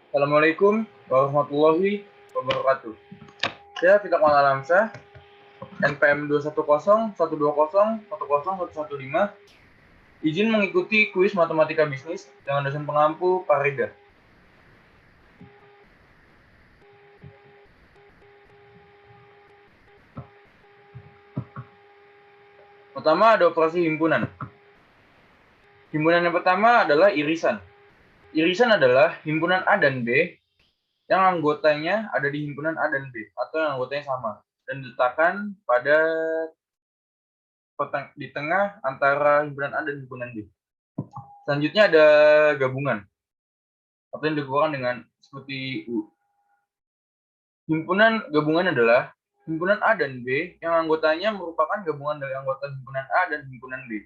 Assalamualaikum warahmatullahi wabarakatuh. Saya Fitaqwan Alamsyah, NPM 21012010115, izin mengikuti kuis matematika bisnis dengan dosen pengampu Pak Rida. Pertama ada operasi himpunan. Himpunan yang pertama adalah irisan. Irisan adalah himpunan A dan B yang anggotanya ada di himpunan A dan B atau yang anggotanya sama dan diletakkan di tengah antara himpunan A dan himpunan B. Selanjutnya ada gabungan atau yang dikeluarkan dengan seperti U. Himpunan gabungan adalah himpunan A dan B yang anggotanya merupakan gabungan dari anggota himpunan A dan himpunan B.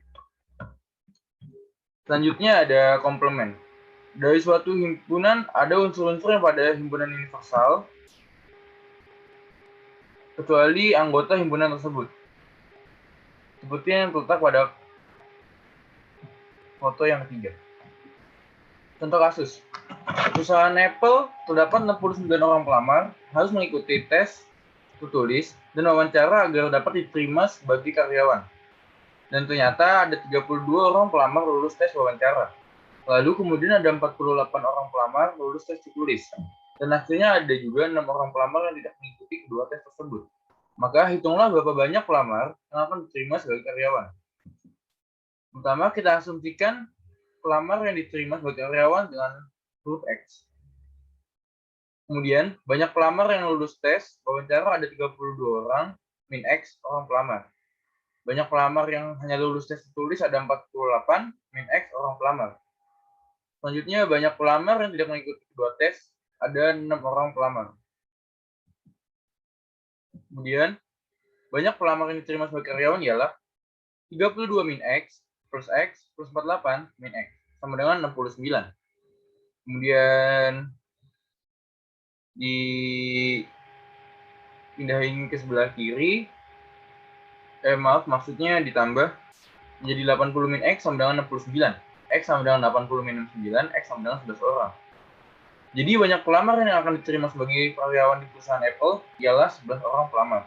Selanjutnya ada komplement. Dari suatu himpunan ada unsur-unsur yang pada himpunan universal kecuali anggota himpunan tersebut. Seperti yang terletak pada foto yang ketiga. Contoh kasus. Perusahaan Apple terdapat 69 orang pelamar harus mengikuti tes tertulis dan wawancara agar dapat diterima sebagai karyawan. Dan ternyata ada 32 orang pelamar lulus tes wawancara. Lalu kemudian ada 48 orang pelamar lulus tes tertulis. Dan akhirnya ada juga 6 orang pelamar yang tidak mengikuti kedua tes tersebut. Maka hitunglah berapa banyak pelamar yang akan diterima sebagai karyawan. Pertama, kita asumsikan pelamar yang diterima sebagai karyawan dengan huruf X. Kemudian, banyak pelamar yang lulus tes wawancara ada 32 orang, min X orang pelamar. Banyak pelamar yang hanya lulus tes tertulis ada 48, min X orang pelamar. Selanjutnya, banyak pelamar yang tidak mengikuti kedua tes, ada 6 orang pelamar. Kemudian, banyak pelamar yang diterima sebagai karyawan ialah 32 min X plus 48 min X, sama dengan 69. Kemudian, dipindahin ke sebelah kiri, maksudnya ditambah menjadi 80 min X sama dengan 69. X sama dengan 80 minus 9, X sama dengan 11 orang. Jadi banyak pelamar yang akan diterima sebagai karyawan di perusahaan Apple ialah 11 orang pelamar.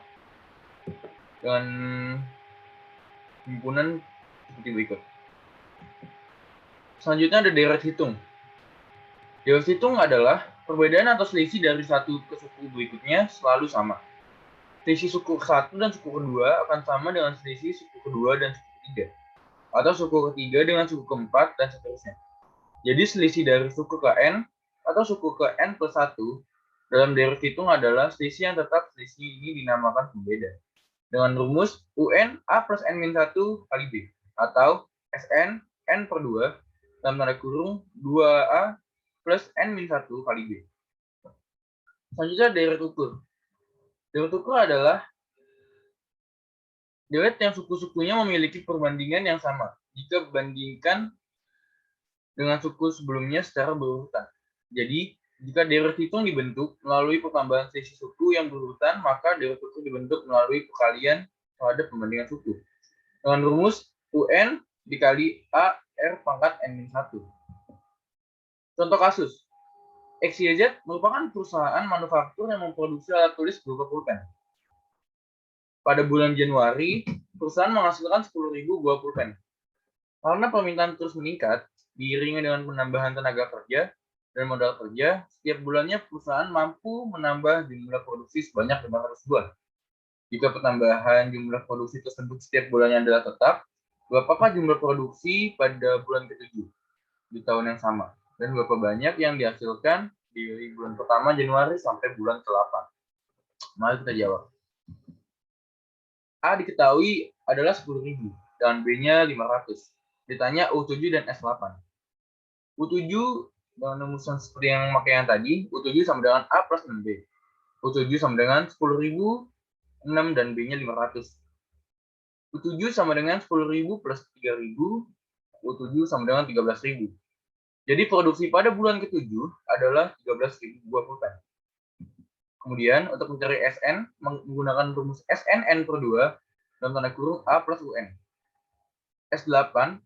Dengan himpunan seperti berikut. Selanjutnya ada deret hitung. Deret hitung adalah perbedaan atau selisih dari satu ke suku berikutnya selalu sama. Selisih suku ke-1 dan suku kedua akan sama dengan selisih suku kedua dan suku ketiga. Atau suku ketiga dengan suku keempat, dan seterusnya. Jadi selisih dari suku ke N atau suku ke N plus 1 dalam deret hitung adalah selisih yang tetap. Selisih ini dinamakan pembeda. Dengan rumus UN A plus N min 1 kali B. Atau SN N per 2 dalam tanda kurung 2A plus N min 1 kali B. Selanjutnya deret ukur. Deret ukur adalah deret yang suku-sukunya memiliki perbandingan yang sama jika dibandingkan dengan suku sebelumnya secara berurutan. Jadi, jika deret hitung dibentuk melalui pertambahan selisih suku yang berurutan, maka deret ukur dibentuk melalui perkalian terhadap perbandingan suku. Dengan rumus UN dikali A R pangkat N-1. Contoh kasus. XYZ merupakan perusahaan manufaktur yang memproduksi alat tulis berupa pulpen. Pada bulan Januari, perusahaan menghasilkan 10.000 buah pulpen. Karena permintaan terus meningkat, diiringi dengan penambahan tenaga kerja dan modal kerja, setiap bulannya perusahaan mampu menambah jumlah produksi sebanyak 500 buah. Jika penambahan jumlah produksi tersebut setiap bulannya adalah tetap, berapakah jumlah produksi pada bulan ke-7 di tahun yang sama? Dan berapa banyak yang dihasilkan di bulan pertama Januari sampai bulan ke-8? Mari kita jawab. A diketahui adalah 10.000 dan B-nya 500. Ditanya U7 dan S8. U7 dengan rumusan seperti yang pakai yang tadi, U7 sama dengan A plus 6B. U7 sama dengan 10.000, 6 dan B-nya 500. U7 sama dengan 10.000 plus 3.000, U7 sama dengan 13.000. Jadi produksi pada bulan ke-7 adalah 13.000 buah pulpen. Kemudian untuk mencari SN menggunakan rumus SN N per 2 dalam tanda kurung A plus UN. S8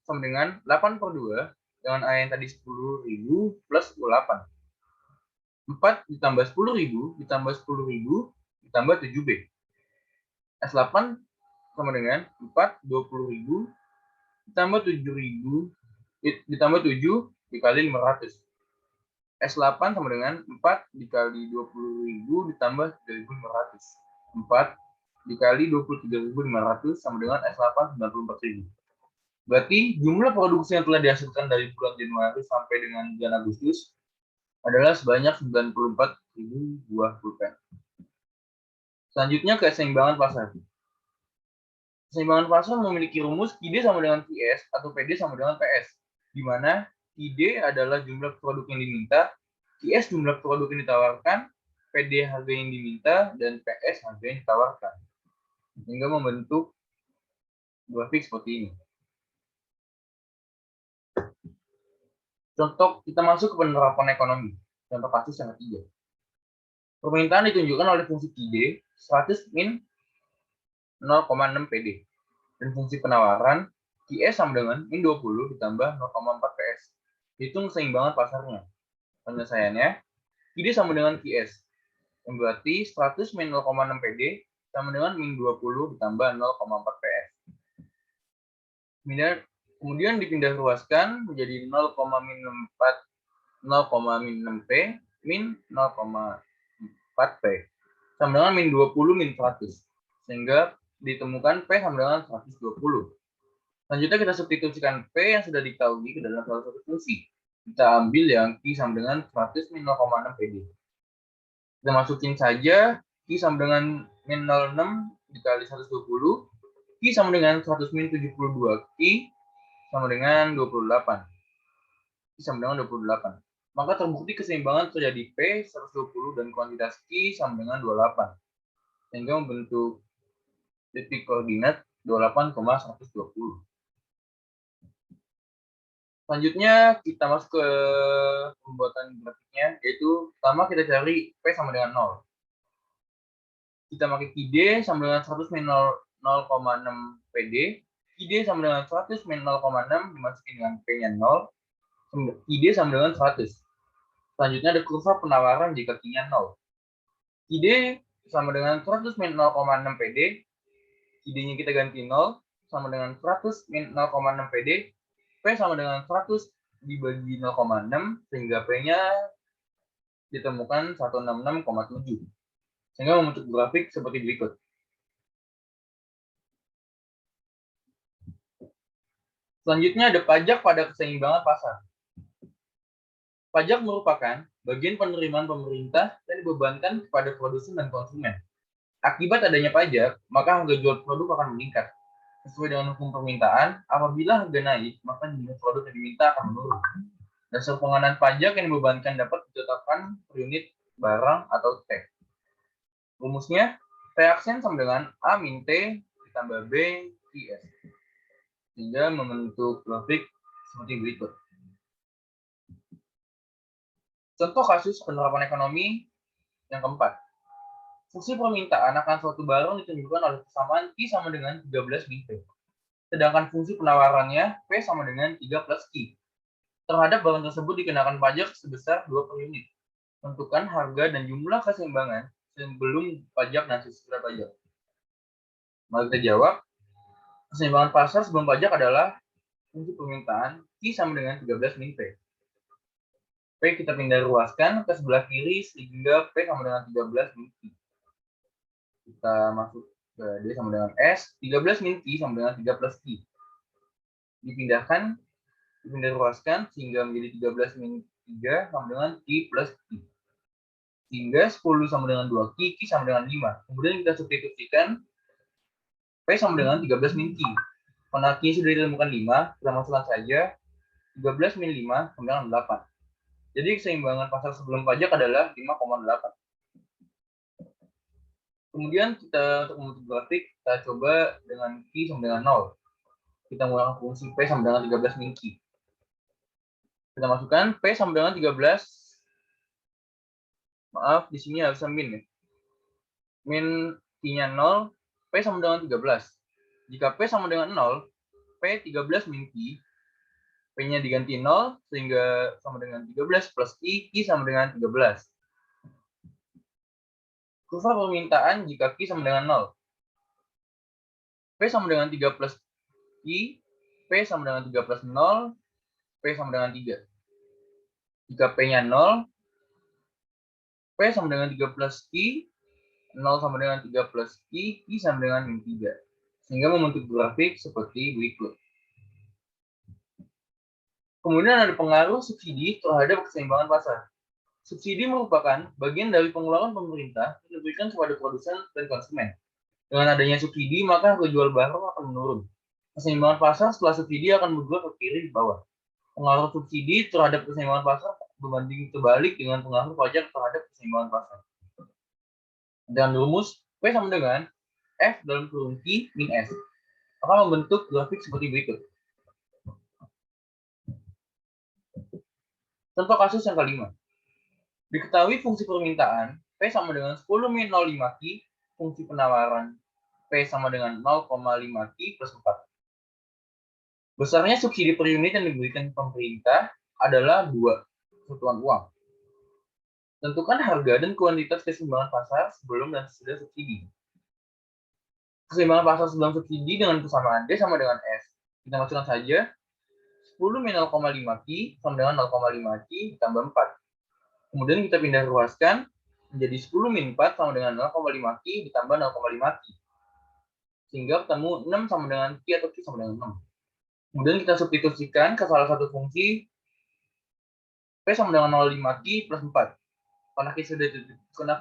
sama dengan 8 per 2 dengan A yang tadi 10.000 plus U8. 4 ditambah 10.000 ditambah 10.000 ditambah 7B. S8 sama dengan 4 20.000 ditambah 7.000 ditambah 7 dikali 500. S8 sama dengan 4 dikali 20.000 ditambah 3.500. 4 dikali 23.500 sama dengan S8 94.000. Berarti jumlah produksi yang telah dihasilkan dari bulan Januari sampai dengan bulan Agustus adalah sebanyak 94.000 buah pulpen. Selanjutnya keseimbangan pasar. Keseimbangan pasar memiliki rumus QD sama dengan QS atau PD sama dengan PS, di mana QD adalah jumlah produk yang diminta, QS jumlah produk yang ditawarkan, PD harga yang diminta, dan PS harga yang ditawarkan. Sehingga membentuk grafik seperti ini. Contoh, kita masuk ke penerapan ekonomi. Contoh kasus yang ketiga. Permintaan ditunjukkan oleh fungsi QD 100 min 0,6 PD. Dan fungsi penawaran QS sama dengan min 20 ditambah 0,4 PS. Hitung keseimbangan pasarnya. Penyelesaiannya, QD sama dengan QS. Yang berarti 100 min 0,6 PD sama dengan min 20 ditambah 0,4 PS. Kemudian dipindah ruaskan menjadi 0,6P min 0,4P sama dengan min 20 min 100. Sehingga ditemukan P sama dengan 120. Selanjutnya kita substitusikan P yang sudah diketahui ke dalam salah satu fungsi. Kita ambil yang Q sama dengan 100 min 0,6 PD. Kita masukin saja Q sama dengan min 0,6 dikali 120. Q sama dengan 100 min 72. Q sama dengan 28. Q sama dengan 28. Maka terbukti keseimbangan terjadi P 120 dan kuantitas Q sama dengan 28. Sehingga membentuk titik koordinat 28,120. Selanjutnya kita masuk ke pembuatan grafiknya, yaitu pertama kita cari P sama dengan 0. Kita pakai QD sama dengan 100 min 0,6 PD. QD sama dengan 100 min 0,6 dimasukin dengan P-nya 0. QD sama dengan 100. Selanjutnya ada kurva penawaran jika Q-nya 0. QD sama dengan 100 min 0,6 PD. QD-nya kita ganti 0 sama dengan 100 min 0,6 PD. P sama dengan 100 dibagi 0,6 sehingga P-nya ditemukan 166,7. Sehingga membentuk grafik seperti berikut. Selanjutnya ada pajak pada keseimbangan pasar. Pajak merupakan bagian penerimaan pemerintah yang dibebankan kepada produsen dan konsumen. Akibat adanya pajak, maka harga jual produk akan meningkat. Sesuai dengan hukum permintaan, apabila harga naik, maka jumlah produk yang diminta akan menurun. Dasar pengenaan pajak yang dibebankan dapat ditetapkan per unit barang atau T. Rumusnya, T aksen sama dengan A min T ditambah B IS. Sehingga membentuk grafik seperti berikut. Contoh kasus penerapan ekonomi yang keempat. Fungsi permintaan akan suatu barang ditunjukkan oleh persamaan Q sama dengan 13 min P. Sedangkan fungsi penawarannya P sama dengan 3 plus Q. Terhadap barang tersebut dikenakan pajak sebesar 2 per unit. Tentukan harga dan jumlah keseimbangan sebelum pajak dan sesudah pajak. Mari kita jawab. Keseimbangan pasar sebelum pajak adalah fungsi permintaan Q sama dengan 13 min P. P kita pindah ruaskan ke sebelah kiri sehingga P sama dengan 13 min Q. Kita masuk ke D sama dengan S, 13 min Q sama dengan 3 plus Q. Dipindah ruaskan sehingga menjadi 13 min 3 sama dengan Q plus Q. Sehingga 10 sama dengan 2 Q, Q sama dengan 5. Kemudian kita substitusikan P sama dengan 13 min Q. Karena Q sudah ditemukan 5, kita masukkan saja 13 min 5 sama dengan 8. Jadi keseimbangan pasar sebelum pajak adalah 5,8. Kemudian kita untuk membentuk grafik, kita coba dengan Q sama dengan 0. Kita menggunakan fungsi P sama dengan 13 min Q. Kita masukkan P sama dengan 13. Maaf, di sini harusnya min ya. Min Q-nya 0, P sama dengan 13. Jika P sama dengan 0, P 13 min Q, P-nya diganti 0, sehingga sama dengan 13 plus Q, Q sama dengan 13. Kurva permintaan jika Q sama dengan 0. P sama dengan 3 plus Q, P sama dengan 3 plus 0, P sama dengan 3. Jika P-nya 0, P sama dengan 3 plus Q, 0 sama dengan 3 plus Q, Q sama dengan min 3. Sehingga membentuk grafik seperti berikut. Kemudian ada pengaruh subsidi terhadap keseimbangan pasar. Subsidi merupakan bagian dari pengeluaran pemerintah yang diberikan kepada produsen dan konsumen. Dengan adanya subsidi, maka harga jual barang akan menurun. Keseimbangan pasar setelah subsidi akan bergerak ke kiri di bawah. Pengaruh subsidi terhadap keseimbangan pasar berbanding terbalik dengan pengaruh pajak terhadap keseimbangan pasar. Dan rumus P sama dengan F dalam kurung Q min S akan membentuk grafik seperti berikut. Contoh kasus yang kelima. Diketahui fungsi permintaan P sama dengan 10 min 05 Q, fungsi penawaran P sama dengan 0,5 Q plus 4. Besarnya subsidi per unit yang diberikan pemerintah adalah 2 satuan uang. Tentukan harga dan kuantitas keseimbangan pasar sebelum dan sesudah subsidi. Keseimbangan pasar sebelum subsidi dengan persamaan D sama dengan S. Kita masukkan saja 10 min 0,5 Q sama dengan 0,5 Q ditambah 4. Kemudian kita pindah ruaskan menjadi 10 min 4 sama dengan 0,5 Q ditambah 0,5 Q. Sehingga ketemu 6 sama dengan Q atau Q sama dengan 6. Kemudian kita substitusikan ke salah satu fungsi P sama dengan 0,5 Q plus 4. Karena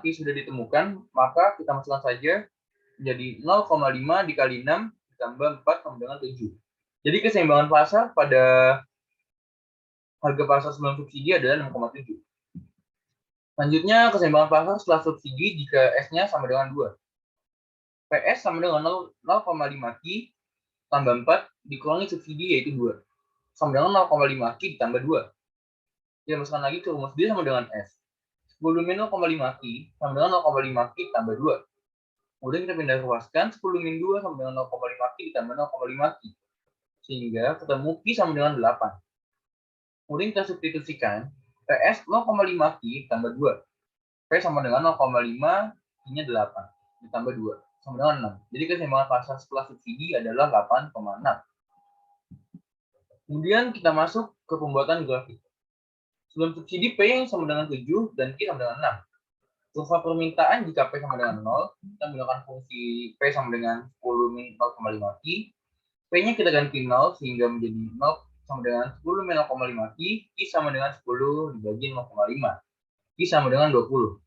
Q sudah ditemukan, maka kita masukkan saja menjadi 0,5 dikali 6 ditambah 4 sama dengan 7. Jadi keseimbangan pasar pada harga pasar sebelum subsidi adalah 6,7. Selanjutnya, keseimbangan pasar setelah subsidi jika S-nya sama dengan 2. PS sama dengan 0,5 Q tambah 4 dikurangi subsidi yaitu 2. Sama dengan 0,5 Q ditambah 2. Kita masukkan lagi ke rumus D sama dengan S. 10 min 0,5 Q sama dengan 0,5 Q tambah 2. Kemudian kita pindah ruaskan 10 min 2 sama dengan 0,5 Q ditambah 0,5 Q. Sehingga ketemu Q sama dengan 8. Kemudian kita substitusikan PS 0,5 Q tambah 2. P sama dengan 0,5 Q-nya 8 ditambah 2 sama dengan 6. Jadi keseimbangan pasar setelah subsidi adalah 8,6. Kemudian kita masuk ke pembuatan grafik. Sebelum subsidi P yang sama dengan 7 dan Q sama dengan 6. Kurva permintaan jika P sama dengan 0, kita menggunakan fungsi P sama dengan 10 min 0,5 Q. P-nya kita ganti 0 sehingga menjadi 0 sama dengan 10 min 0,5 Q. Q sama dengan 10 dibagi 0,5. Q sama dengan 20.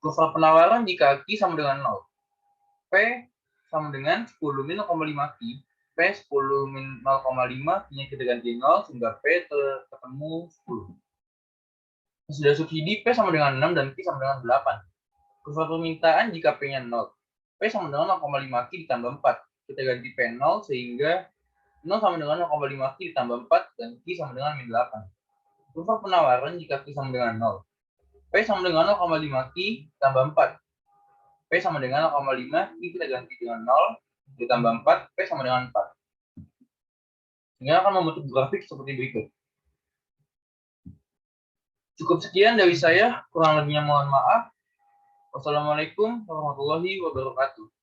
Kurva penawaran jika Q sama dengan 0. P sama dengan 10 min 0,5 Q. P 10 min 0,5, Q-nya kita ganti 0 sehingga P ketemu 10. Sudah subsidi P sama dengan 6 dan Q sama dengan 8. Kurva permintaan jika P-nya 0. P sama dengan 0,5 Q ditambah 4. Kita ganti P 0 sehingga 0 sama dengan 0,5 Q ditambah 4 dan Q sama dengan min 8. Kurva penawaran jika Q sama dengan 0. P sama dengan 0,5 Q ditambah 4. P sama dengan 0,5 Q kita ganti dengan 0 ditambah 4. P sama dengan 4. Sehingga akan membentuk grafik seperti berikut. Cukup sekian dari saya, kurang lebihnya mohon maaf. Wassalamualaikum warahmatullahi wabarakatuh.